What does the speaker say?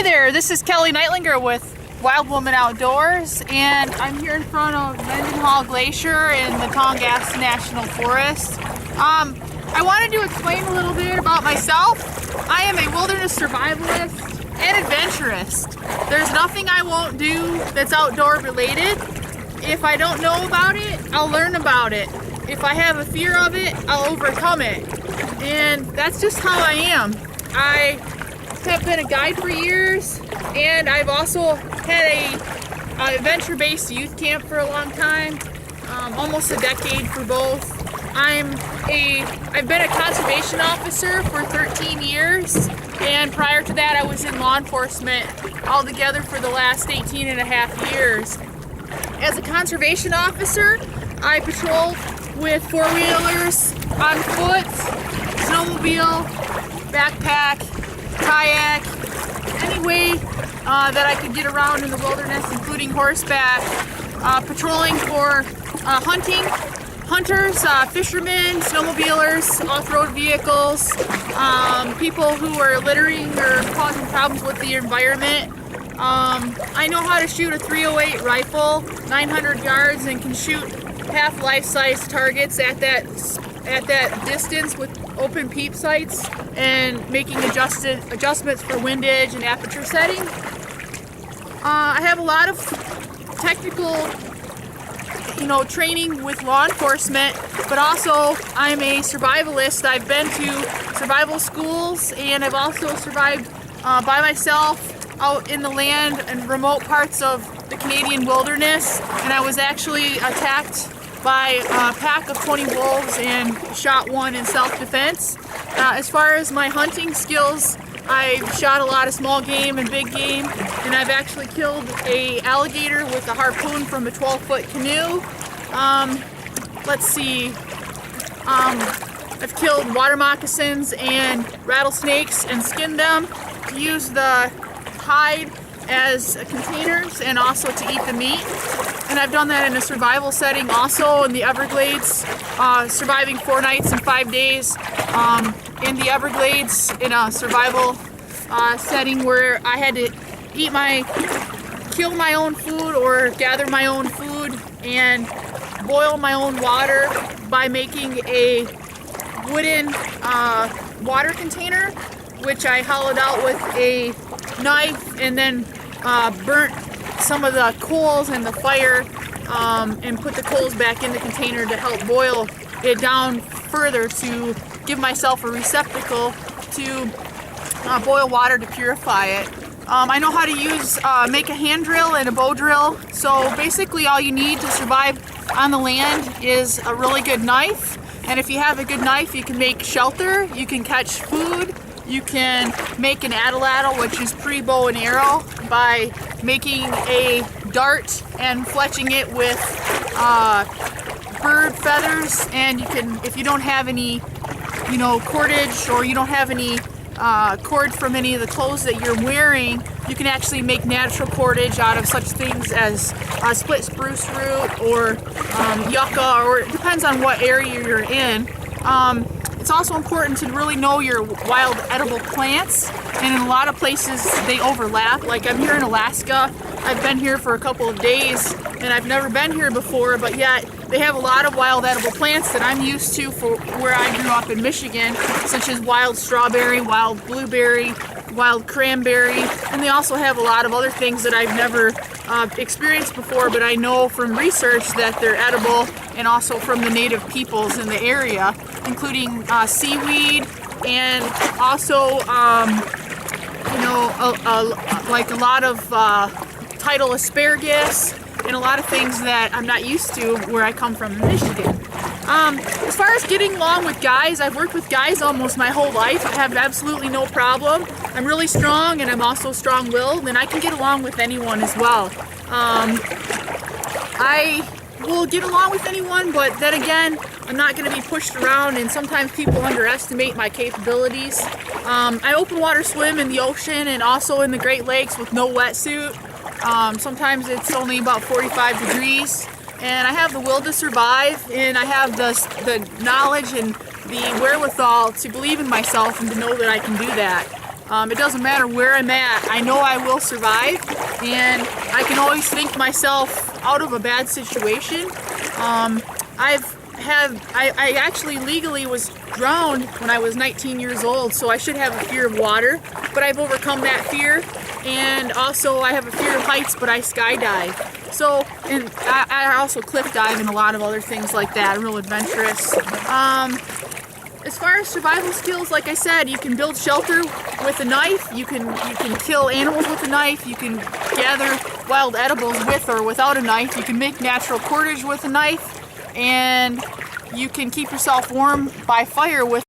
Hi there, this is Kellie Nightlinger with Wild Woman Outdoors, and I'm here in front of Mendenhall Glacier in the Tongass National Forest. I wanted to explain a little bit about myself. I am a wilderness survivalist and adventurist. There's nothing I won't do that's outdoor related. If I don't know about it, I'll learn about it. If I have a fear of it, I'll overcome it. And that's just how I am. I have been a guide for years, and I've also had a adventure-based youth camp for a long time, almost a decade for both. I've been a conservation officer for 13 years, and prior to that I was in law enforcement altogether for the last 18 and a half years. As a conservation officer, I patrol with four-wheelers, on foot, snowmobile, backpack, kayak, any way that I could get around in the wilderness, including horseback, patrolling for hunters, fishermen, snowmobilers, off-road vehicles, people who are littering or causing problems with the environment. I know how to shoot a .308 rifle, 900 yards, and can shoot half life-size targets at that distance with open peep sights and making adjustments for windage and aperture setting. I have a lot of technical, training with law enforcement, but also I'm a survivalist. I've been to survival schools, and I've also survived by myself out in the land and remote parts of the Canadian wilderness, and I was actually attacked by a pack of 20 wolves and shot one in self-defense. As far as my hunting skills, I've shot a lot of small game and big game, and I've actually killed an alligator with a harpoon from a 12-foot canoe. Let's see, I've killed water moccasins and rattlesnakes and skinned them to use the hide as containers and also to eat the meat. And I've done that in a survival setting also in the Everglades, surviving 4 nights and 5 days in the Everglades in a survival setting where I had to kill my own food or gather my own food and boil my own water by making a wooden water container, which I hollowed out with a knife and then burnt some of the coals in the fire and put the coals back in the container to help boil it down further to give myself a receptacle to boil water to purify it. I know how to make a hand drill and a bow drill. So basically all you need to survive on the land is a really good knife. And if you have a good knife, you can make shelter, you can catch food, you can make an atlatl, which is pre-bow and arrow, by making a dart and fletching it with bird feathers. And you can, if you don't have any, cordage, or you don't have any cord from any of the clothes that you're wearing, you can actually make natural cordage out of such things as split spruce root or yucca, or it depends on what area you're in. It's also important to really know your wild edible plants, and in a lot of places they overlap. Like I'm here in Alaska, I've been here for a couple of days, and I've never been here before, but yet they have a lot of wild edible plants that I'm used to for where I grew up in Michigan, such as wild strawberry, wild blueberry, wild cranberry, and they also have a lot of other things that I've never experienced before, but I know from research that they're edible, and also from the native peoples in the area, including seaweed, and also like a lot of tidal asparagus, and a lot of things that I'm not used to where I come from in Michigan. As far as getting along with guys, I've worked with guys almost my whole life. I have absolutely no problem. I'm really strong, and I'm also strong-willed, and I can get along with anyone as well. I will get along with anyone, but then again, I'm not going to be pushed around, and sometimes people underestimate my capabilities. I open water swim in the ocean and also in the Great Lakes with no wetsuit. Sometimes it's only about 45 degrees, and I have the will to survive, and I have the knowledge and the wherewithal to believe in myself and to know that I can do that. It doesn't matter where I'm at, I know I will survive, and I can always think myself out of a bad situation. I actually legally was drowned when I was 19 years old, so I should have a fear of water, but I've overcome that fear. And also I have a fear of heights, but I skydive. So, and I also cliff dive and a lot of other things like that. I'm real adventurous. As far as survival skills, like I said, you can build shelter with a knife. You can kill animals with a knife. You can gather wild edibles with or without a knife. You can make natural cordage with a knife, and you can keep yourself warm by fire with